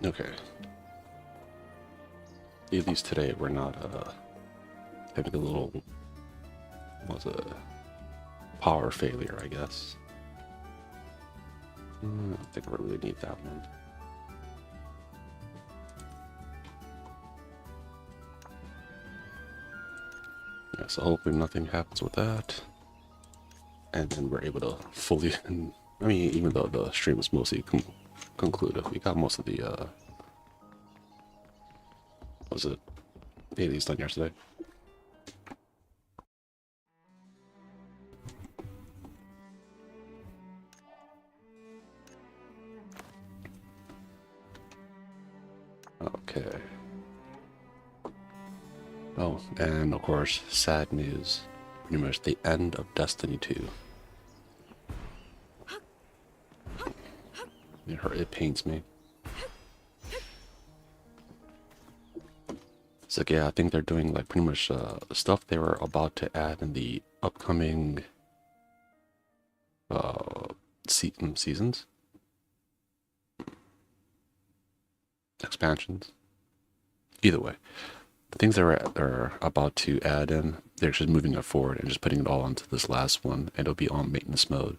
Okay. At least today we're not having a little was a power failure, I guess. I don't think I really need that one. Yeah, so hopefully nothing happens with that. And then we're able to fully, I mean, even though the stream was mostly concluded, we got most of the, was it dailies done yesterday? Okay. Oh, and of course, sad news. Pretty much the end of Destiny 2. It pains me. It's like, yeah, I think they're doing like pretty much stuff they were about to add in the upcoming seasons, expansions. Either way, the things they're about to add in, they're just moving it forward and just putting it all onto this last one, and it'll be on maintenance mode.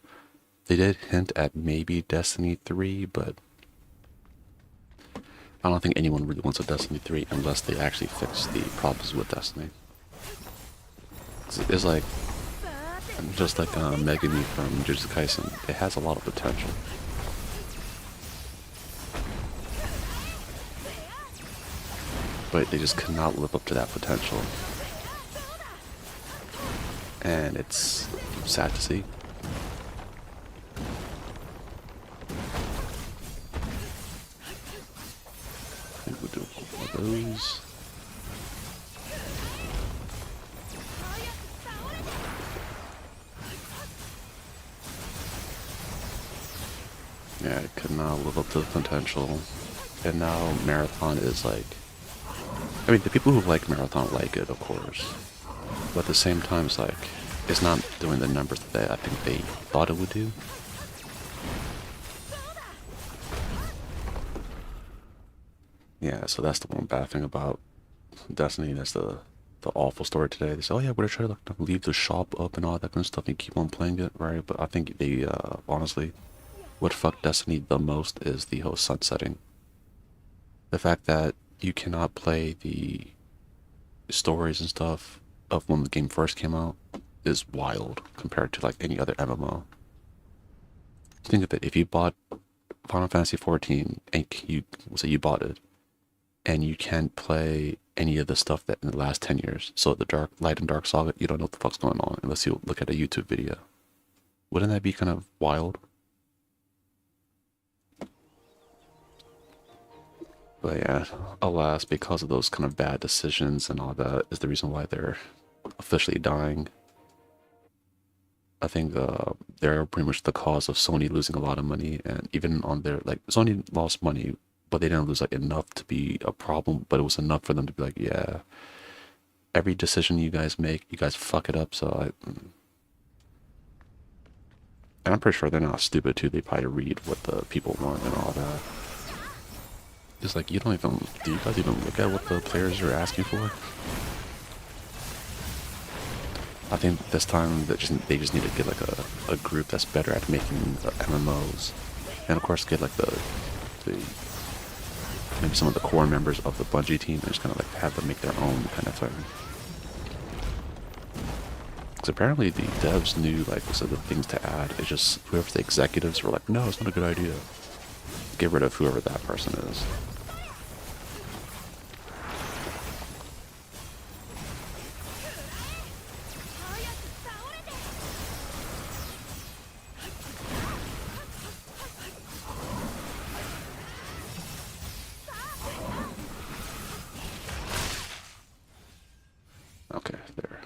They did hint at maybe Destiny 3, but I don't think anyone really wants a Destiny 3 unless they actually fix the problems with Destiny. It's like, just like Megami from Jujutsu Kaisen, it has a lot of potential. But they just could not live up to that potential. And it's sad to see. I think we'll do a couple of those. Yeah, it could not live up to the potential. And now Marathon is like, I mean, the people who like Marathon like it, of course. But at the same time, it's like, it's not doing the numbers that I think they thought it would do. Yeah, so that's the one bad thing about Destiny. That's the awful story today. They say, oh yeah, we're trying to like, leave the shop up and all that kind of stuff and keep on playing it, right? But I think they, honestly, what fucked Destiny the most is the whole sunsetting. The fact that you cannot play the stories and stuff of when the game first came out is wild compared to like any other MMO. Think of it, if you bought Final Fantasy 14 and you say you bought it and you can't play any of the stuff that in the last 10 years. So the Dark Light and Dark Saga, you don't know what the fuck's going on unless you look at a YouTube video. Wouldn't that be kind of wild? But yeah, alas, because of those kind of bad decisions and all that is the reason why they're officially dying. I think they're pretty much the cause of Sony losing a lot of money, and even on their like Sony lost money, but they didn't lose like enough to be a problem, but it was enough for them to be like, yeah, every decision you guys make, you guys fuck it up. So and I'm pretty sure they're not stupid too. They probably read what the people want and all that. It's like, you don't even, do you guys even look at what the players are asking for? I think this time that they just need to get like a group that's better at making MMOs, and of course get like the maybe some of the core members of the Bungie team and just kind of like have them make their own kind of thing. Because apparently the devs knew like some of the things to add. It's just whoever the executives were like, no, it's not a good idea. Get rid of whoever that person is. Okay, there.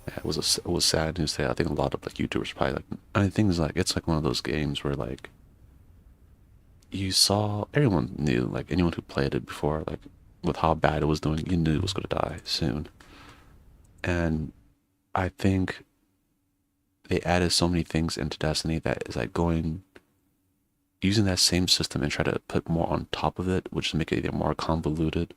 Yeah, it was sad news today. I think a lot of like YouTubers probably like, I mean, things like it's like one of those games where like you saw everyone knew, like anyone who played it before, like with how bad it was doing, you knew it was gonna die soon. And I think they added so many things into Destiny that is like going using that same system and try to put more on top of it, which is make it even more convoluted.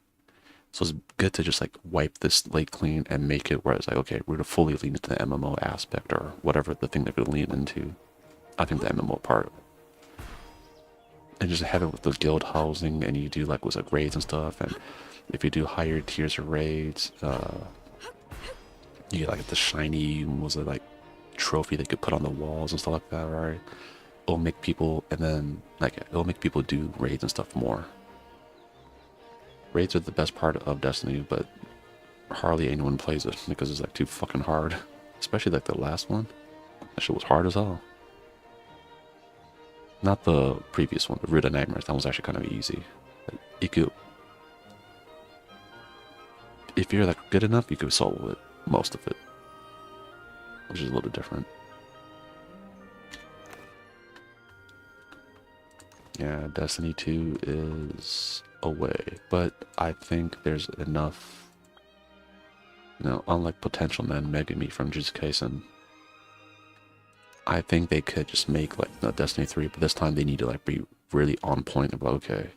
So it's good to just like wipe this slate clean and make it where it's like, okay, we're gonna fully lean into the MMO aspect or whatever the thing they're gonna lean into. I think the MMO part. And just have it with the guild housing and you do like with like raids and stuff. And if you do higher tiers of raids, you get like the shiny, was it like trophy they could put on the walls and stuff like that, right? It'll make people, and then like it'll make people do raids and stuff more. Raids are the best part of Destiny, but hardly anyone plays it because it's like too fucking hard. Especially like the last one. That shit was hard as hell. Not the previous one, the Root of Nightmares. That was actually kind of easy. You could, if you're like good enough, you could solo it, most of it, which is a little bit different. Yeah, Destiny 2 is away, but I think there's enough, you know, unlike Potential Man Megami from Jujutsu Kaisen, I think they could just make like Destiny 3, but this time they need to like be really on point and be like, okay,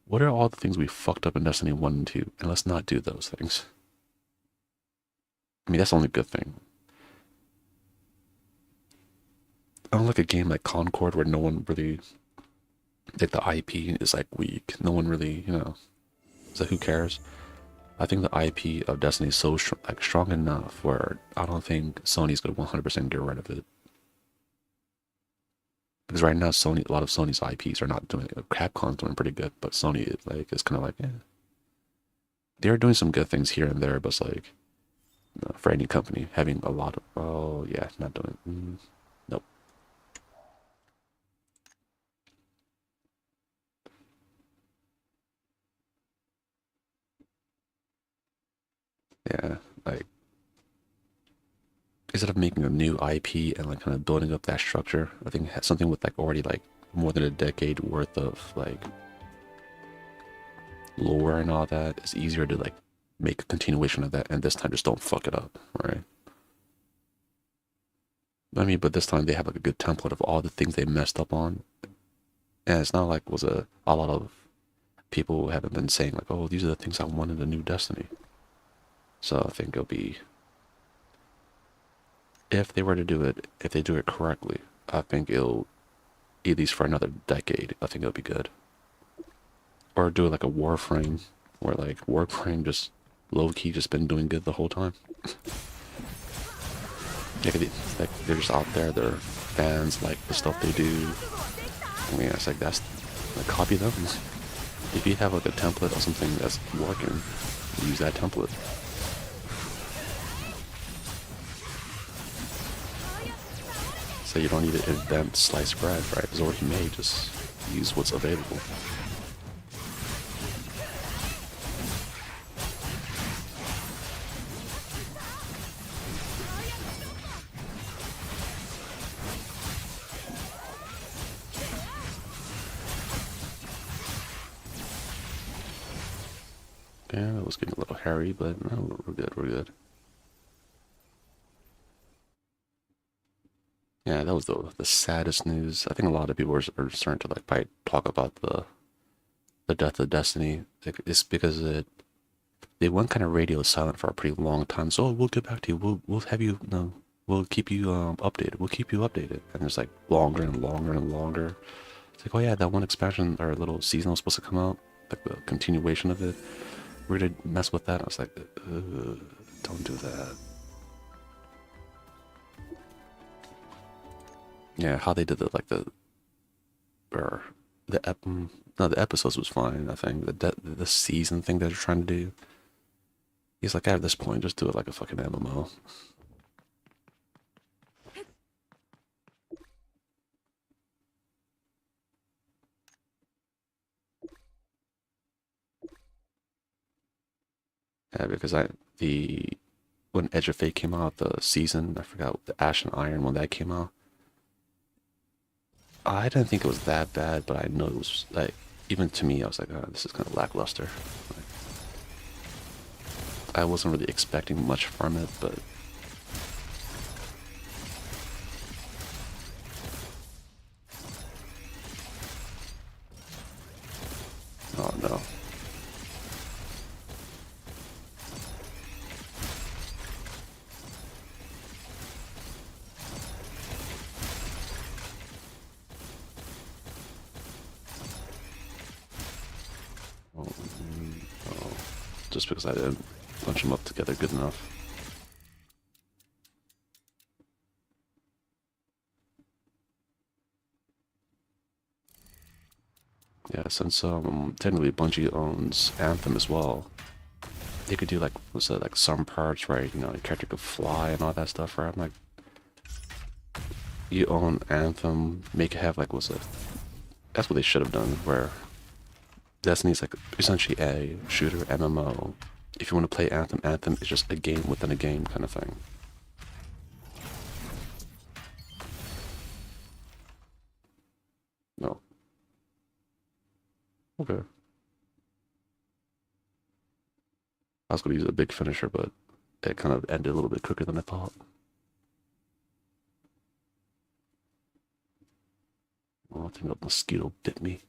what are all the things we fucked up in Destiny 1 and 2? And let's not do those things. I mean, that's the only good thing. I don't like a game like Concord where no one really, like the IP is like weak. No one really, you know, it's like who cares? I think the IP of Destiny is so like strong enough where I don't think Sony's gonna 100% get rid of it. Because right now, Sony, a lot of Sony's IPs are not doing it. Capcom's doing pretty good, but Sony, like, is kind of like, yeah. They're doing some good things here and there, but it's like, for any company, having a lot of, oh, yeah, not doing, nope. Yeah, like, instead of making a new IP and, like, kind of building up that structure, I think something with, like, already, like, more than a decade worth of, like, lore and all that, it's easier to, like, make a continuation of that, and this time just don't fuck it up, right? I mean, but this time they have like a good template of all the things they messed up on, and it's not like was a lot of people haven't been saying like, oh, these are the things I want in the new Destiny. So I think it'll be, if they were to do it, if they do it correctly, I think it'll, at least for another decade, I think it'll be good. Or do like a Warframe, where like Warframe just low key just been doing good the whole time. Like they're just out there, they're fans like the stuff they do. I mean, it's like that's like copy them. If you have like a template or something that's working, use that template. So you don't need to invent sliced bread, right? It's already made. Just use what's available. Yeah, it was getting a little hairy, but no, we're good, we're good. Yeah, that was the saddest news. I think a lot of people are starting to like probably talk about the death of Destiny. It's because they went kind of radio silent for a pretty long time. So, oh, we'll get back to you. We'll have you no, we'll keep you updated. We'll keep you updated. And it's like longer and longer and longer. It's like, oh yeah, that one expansion or little season was supposed to come out, like the continuation of it. We're gonna mess with that. I was like, don't do that. Yeah, how they did the like the or the no, the episodes was fine. I think the season thing that they're trying to do. He's like, at this point, just do it like a fucking MMO. Yeah, because the when Edge of Fate came out, the season, I forgot the Ash and Iron when that came out. I didn't think it was that bad, but I know it was like, even to me, I was like, oh, this is kind of lackluster. Like, I wasn't really expecting much from it, but just because I didn't punch them up together good enough. Yeah, since technically Bungie owns Anthem as well, they could do like, what's that, like some parts, right? You know, your character could fly and all that stuff, right? I'm like, you own Anthem, make it have like, what's it? That's what they should have done, where Destiny's like essentially a shooter MMO. If you want to play Anthem, Anthem is just a game within a game kind of thing. No. Okay. I was going to use a big finisher, but it kind of ended a little bit quicker than I thought. Oh, I think a mosquito bit me.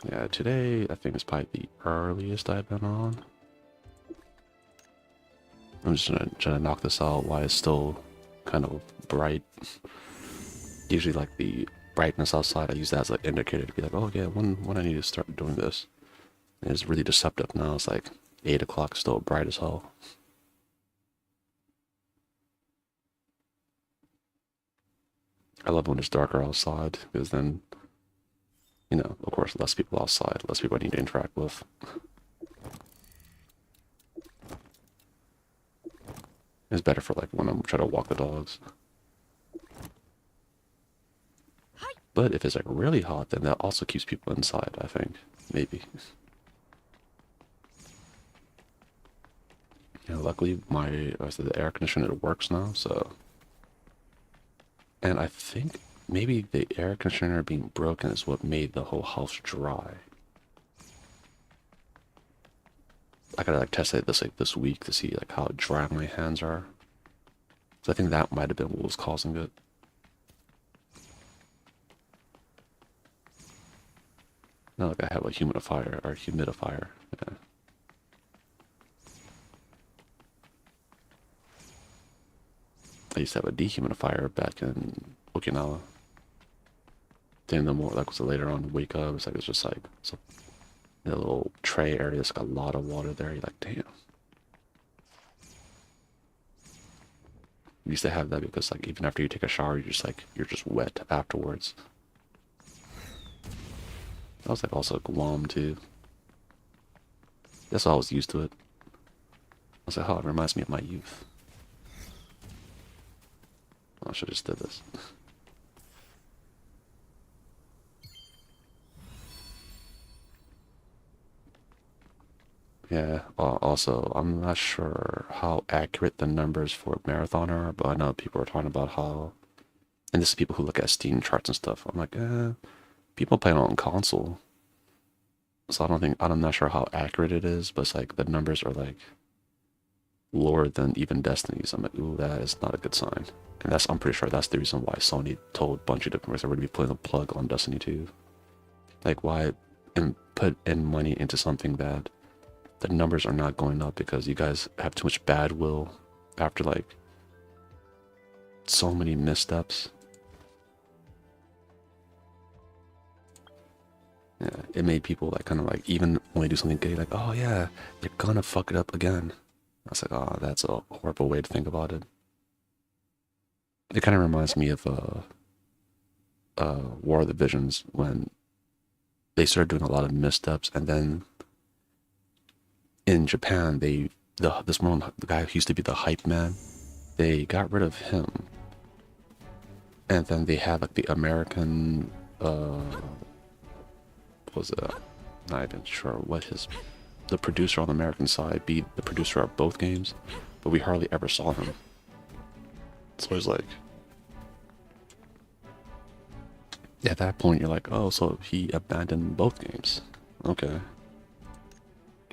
Yeah, today I think is probably the earliest I've been on. I'm just trying to knock this out while it's still kind of bright. Usually like the brightness outside, I use that as an indicator to be like, oh yeah, when I need to start doing this. And it's really deceptive now. It's like 8 o'clock, still bright as hell. I love when it's darker outside, because then, you know, of course, less people outside, less people I need to interact with. It's better for like when I'm trying to walk the dogs. But if it's like really hot, then that also keeps people inside, I think. Maybe. Yeah, luckily the air conditioner works now, so. And I think maybe the air conditioner being broken is what made the whole house dry. I gotta like test it this week to see like how dry my hands are. So I think that might have been what was causing it. Not like I have a humidifier or humidifier. Yeah. I used to have a dehumidifier back in Okinawa. Then the more like was later on wake up, it's just like so a little tray area that's got a lot of water there. You're like, damn. We used to have that because like even after you take a shower, you're just wet afterwards. That was like also Guam too. That's why I was used to it. I was like, oh, it reminds me of my youth. I should have just did this. Yeah, also, I'm not sure how accurate the numbers for Marathon are, but I know people are talking about how, and this is people who look at Steam charts and stuff. I'm like, people play on console. So I'm not sure how accurate it is, but it's like the numbers are like lower than even Destiny's. I'm like, ooh, that is not a good sign. And I'm pretty sure that's the reason why Sony told Bungie to already be putting a plug on Destiny 2. Like, why and put in money into something that the numbers are not going up because you guys have too much bad will after like so many missteps. Yeah, it made people like kind of like even when they do something good, like, oh yeah, you're gonna fuck it up again. I was like, oh, that's a horrible way to think about it. It kind of reminds me of War of the Visions when they started doing a lot of missteps, and then in Japan, the guy who used to be the hype man, they got rid of him, and then they had like the American was not even sure what the producer on the American side be the producer of both games, but we hardly ever saw him. So it's like, at that point you're like, oh, so he abandoned both games. Okay.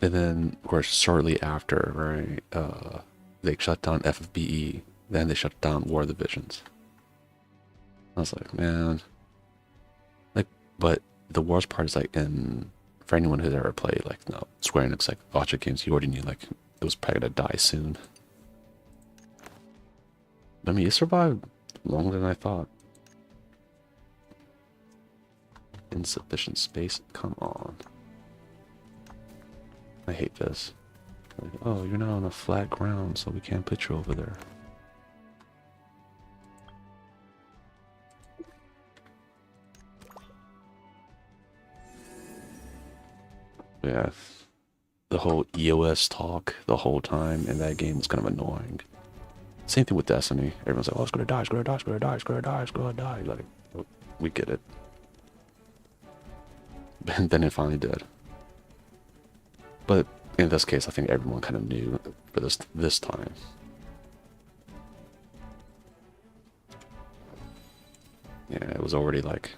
And then, of course, shortly after, right, they shut down FFBE, then they shut down War of the Visions. I was like, man. Like, but the worst part is, like, for anyone who's ever played, like, no, Square Enix, like, gacha games, you already knew, like, it was probably gonna die soon. I mean, it survived longer than I thought. insufficient space. Come on. I hate this. Like, oh, you're not on a flat ground, so we can't put you over there. Yeah, the whole EOS talk the whole time in that game is kind of annoying. Same thing with Destiny. Everyone's like, oh, it's gonna die, it's gonna die, it's gonna die, it's gonna die, it's gonna die. Like, oh, we get it. And then it finally did. But in this case, I think everyone kind of knew for this time. Yeah, it was already like,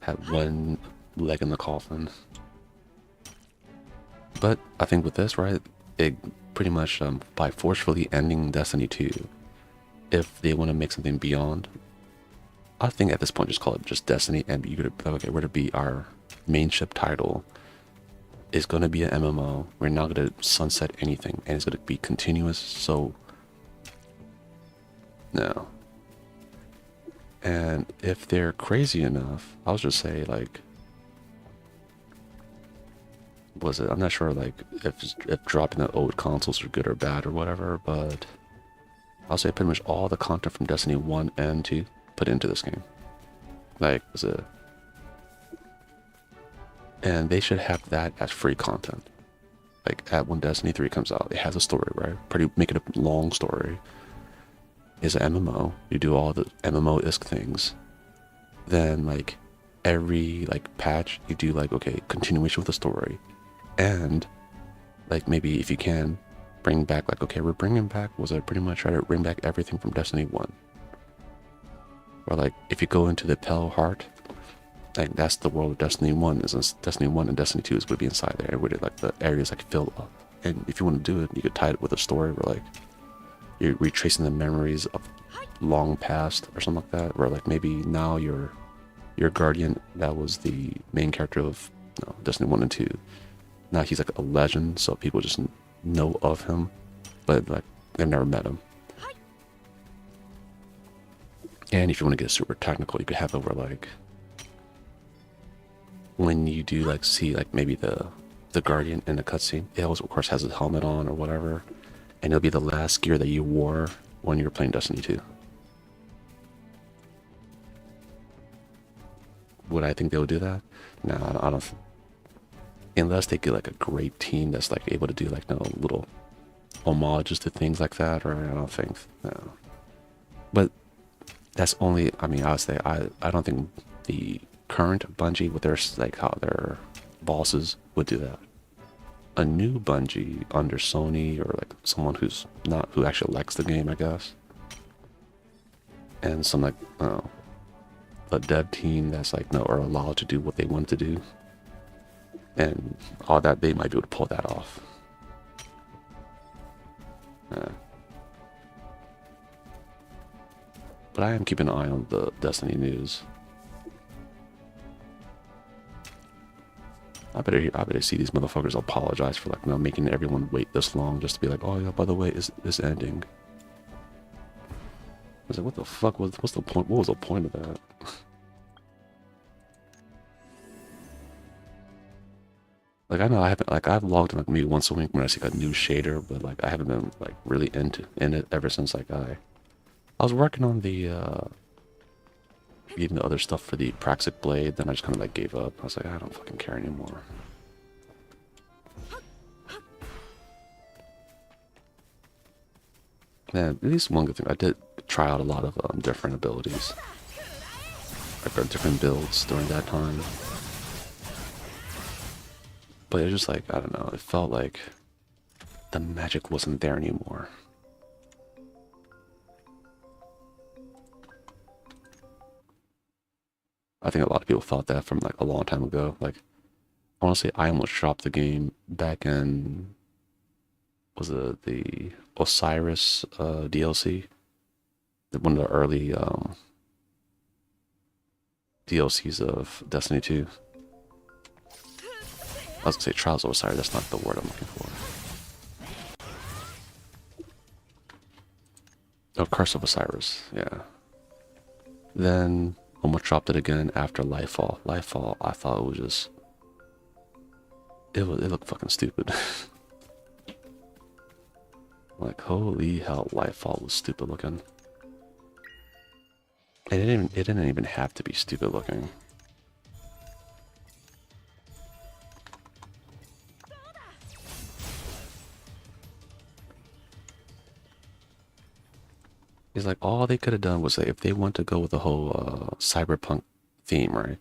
had one leg in the coffin. But I think with this, right, it pretty much, by forcefully ending Destiny 2, if they want to make something beyond, I think at this point just call it just Destiny, and you're gonna, okay, we're to be our main ship title is going to be an MMO. We're not going to sunset anything, and it's going to be continuous. So no. And if they're crazy enough, I'll just say, like, was it, I'm not sure like if dropping the old consoles are good or bad or whatever, but I'll say pretty much all the content from Destiny 1 and 2 put into this game. Like, was it, and they should have that as free content. Like, at when Destiny 3 comes out, it has a story, right? Make it a long story. It's an MMO. You do all the MMO-esque things. Then, like, every, like, patch, you do, like, okay, continuation with the story. And, like, maybe if you can, bring back, like, okay, we're bringing back, was it pretty much try to bring back everything from Destiny 1. Or, like, if you go into the Pale Heart, like, that's the world of Destiny 1, is Destiny 1 and Destiny 2 is going to be inside there, where like the areas like fill up. And if you want to do it, you could tie it with a story where, like, you're retracing the memories of long past or something like that, where, like, maybe now your guardian that was the main character of, you know, Destiny 1 and 2, now he's like a legend, so people just know of him, but, like, they've never met him. And if you want to get super technical, you could have it where, like, when you do, like, see, like, maybe the guardian in a cutscene, it always, of course, has a helmet on or whatever, and it'll be the last gear that you wore when you were playing Destiny 2. Would I think they would do that? No, I don't. Unless they get, like, a great team that's, like, able to do, like, no little homages to things like that, or I don't think, no. But that's only, I mean, I would say, I don't think the current Bungie with their, like, how their bosses would do that. A new Bungie under Sony, or like someone who's not, who actually likes the game, I guess, and some, like, a dev team that's, like, no, are allowed to do what they want to do, and all that, they might be able to pull that off. But I am keeping an eye on the Destiny news. I better see these motherfuckers apologize for, like, you know, making everyone wait this long just to be like, oh yeah, by the way, it's ending. I was like, what the fuck was, what's the point? What was the point of that? Like, I know I haven't, like, I've logged in, like, maybe once a week when I see, like, a new shader, but, like, I haven't been, like, really in it ever since, like, I was working on the even the other stuff for the Praxic Blade, then I just kind of, like, gave up. I was like, I don't fucking care anymore. Man, at least one good thing, I did try out a lot of different abilities, like, different builds during that time. But it was just like, I don't know, it felt like the magic wasn't there anymore. I think a lot of people thought that from, like, a long time ago. Like, honestly, I almost dropped the game back in, was it the Osiris DLC? One of the early DLCs of Destiny 2. I was gonna say Trials of Osiris, that's not the word I'm looking for. Oh, Curse of Osiris, yeah. Then Almost dropped it again after Lightfall. Lightfall, I thought it was just... It looked fucking stupid. Like, holy hell, Lightfall was stupid looking. It didn't even have to be stupid looking. It's like, all they could have done was, like, if they want to go with the whole cyberpunk theme, right?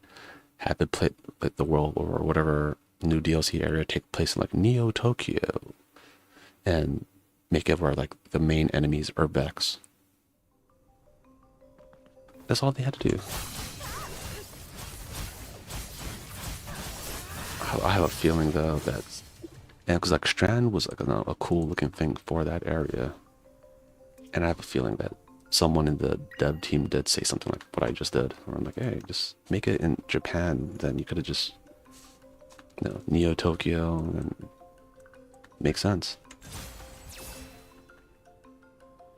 Have it play like the world or whatever new DLC area take place in like Neo Tokyo, and make it where like the main enemies are Vex. That's all they had to do. I have a feeling though that, and because like Strand was like a cool looking thing for that area, and I have a feeling that someone in the dev team did say something like what I just did, where I'm like, hey, just make it in Japan. Then you could have just, you know, Neo Tokyo, and makes sense.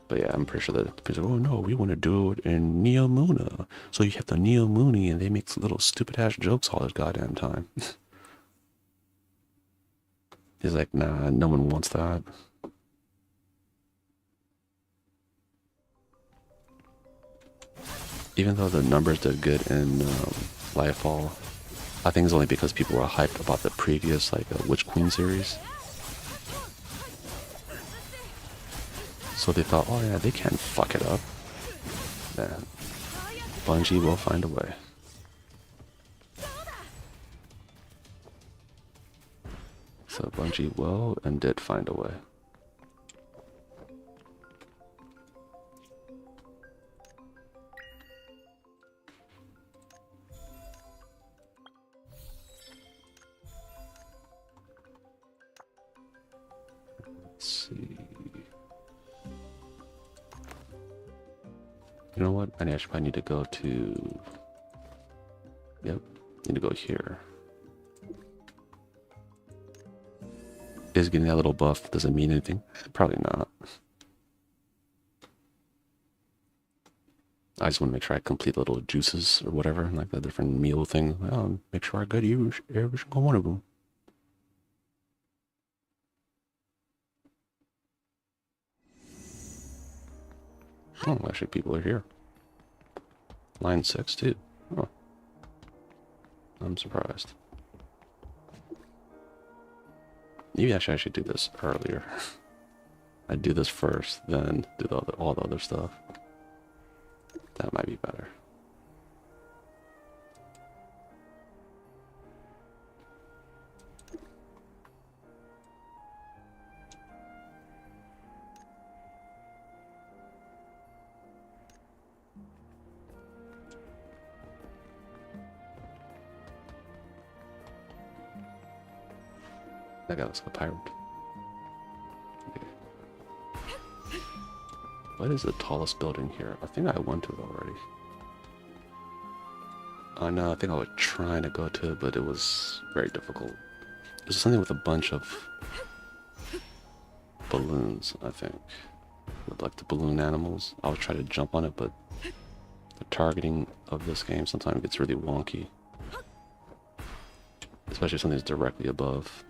But yeah, I'm pretty sure that people say, oh no, we want to do it in Neo Muna. So you have the Neo Mooney, and they make little stupid ass jokes all the goddamn time. He's like, nah, no one wants that. Even though the numbers did good in Lightfall, I think it's only because people were hyped about the previous like Witch Queen series. So they thought, oh yeah, they can't fuck it up. Then Bungie will find a way. So Bungie will and did find a way. Let's see. You know what? I actually need to go to... Yep, need to go here. Is getting that little buff, does it mean anything? Probably not. I just want to make sure I complete the little juices or whatever, like the different meal thing. Make sure I get every single one of them. Oh, actually people are here. Line 6 too. Oh. I'm surprised. Maybe actually I should do this earlier. I'd do this first, then do all the other stuff. That might be better. That guy looks like a pirate. Okay. What is the tallest building here? I think I went to it already. Oh no, I think I was trying to go to it, but it was very difficult. It was something with a bunch of balloons, I think. With like the balloon animals. I was trying to jump on it, but the targeting of this game sometimes gets really wonky. Especially if something's directly above.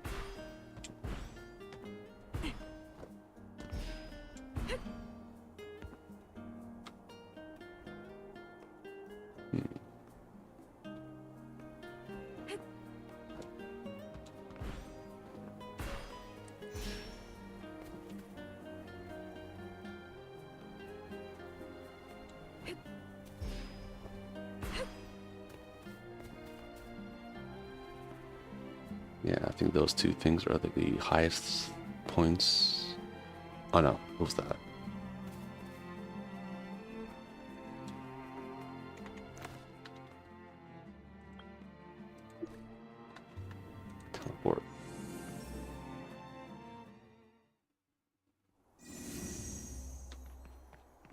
Yeah, I think those two things are like the highest points. Oh no, what was that? Teleport.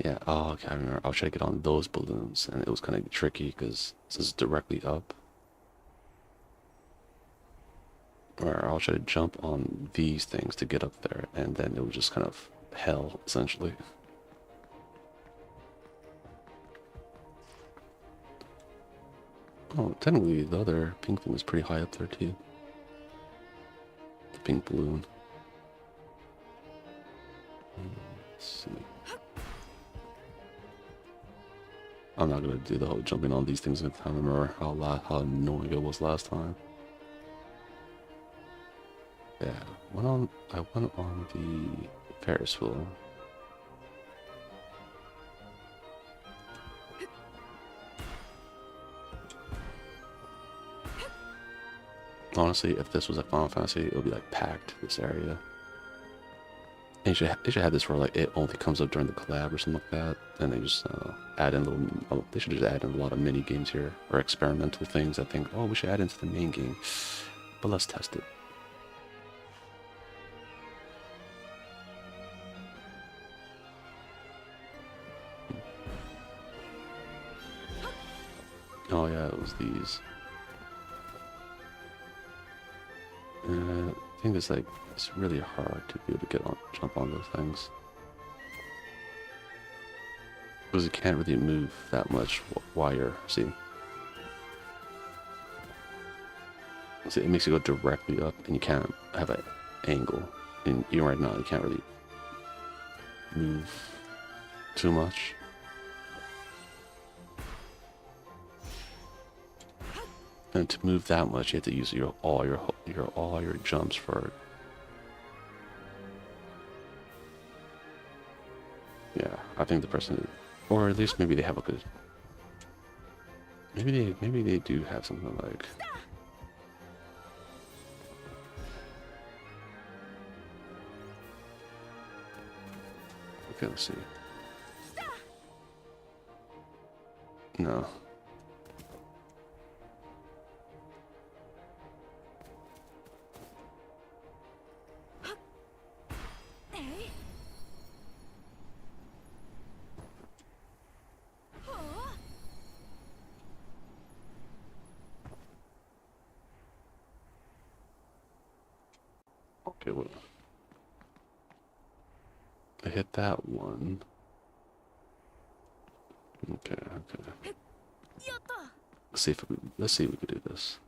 Yeah, oh, okay, I remember. I was trying to get on those balloons, and it was kind of tricky because this is directly up. Or I'll try to jump on these things to get up there, and then it was just kind of hell, essentially. Oh, technically the other pink thing is pretty high up there too. The pink balloon. Let's see. I'm not gonna do the whole jumping on these things. I remember how annoying it was last time. Yeah, I went on the Ferris wheel. Honestly, if this was a Final Fantasy, it would be like packed, this area. And they should have this where like it only comes up during the collab or something like that, and they just add in little. They should just add in a lot of mini games here or experimental things. I think, oh, we should add into the main game, but let's test it. Oh yeah, it was these. I think it's really hard to be able to jump on those things because you can't really move that much while you're see, it makes you go directly up, and you can't have an angle. And even right now, you can't really move too much. And to move that much, you have to use all your jumps for. Yeah, I think the person, or at least maybe they have a good. Maybe they do have something like. Okay, let's see. No. Okay, well, I hit that one. Okay. Let's see if we can do this.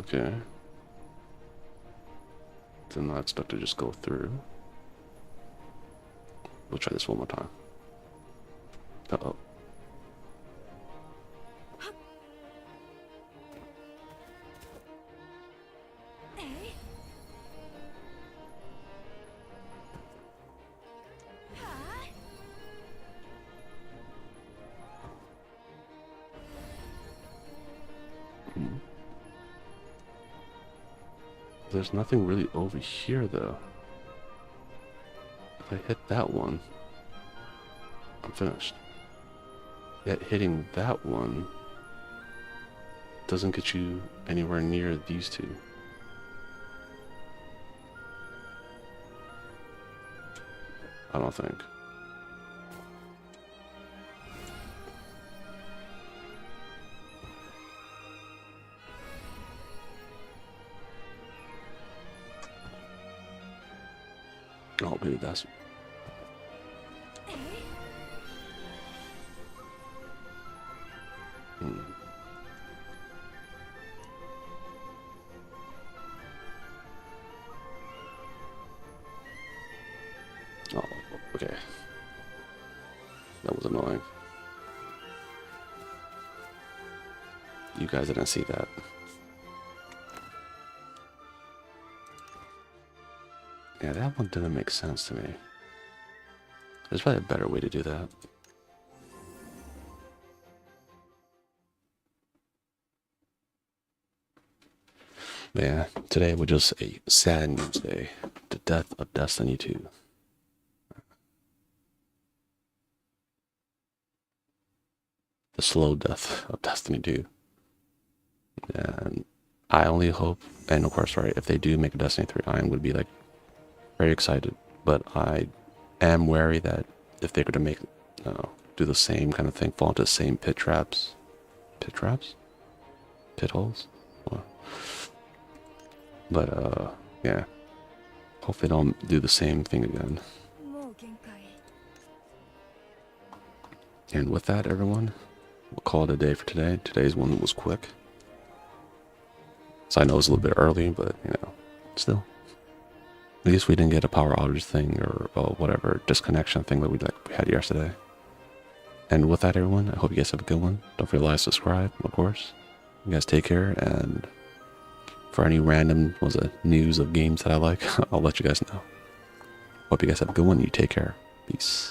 Okay. Did not expect to just go through. We'll try this one more time. Uh-oh. There's nothing really over here, though. If I hit that one, I'm finished. Yet hitting that one doesn't get you anywhere near these two. I don't think. Oh, maybe that's... Oh, okay. That was annoying. You guys didn't see that. Yeah, that one didn't make sense to me. There's probably a better way to do that. But yeah, today was just a sad news day. The death of Destiny 2. The slow death of Destiny 2. And I only hope, and of course, right, if they do make a Destiny 3, I would be like very excited. But I am wary that if they're going to make, do the same kind of thing, fall into the same pit traps, pit holes, well, But yeah. Hopefully they don't do the same thing again. And with that, everyone, we'll call it a day for today. Today's one was quick. So I know it's a little bit early, but you know, still. At least we didn't get a power outage thing or whatever disconnection thing that we had yesterday. And with that, everyone, I hope you guys have a good one. Don't forget to like, subscribe, of course. You guys take care, and for any random news of games that I like, I'll let you guys know. Hope you guys have a good one. You take care. Peace.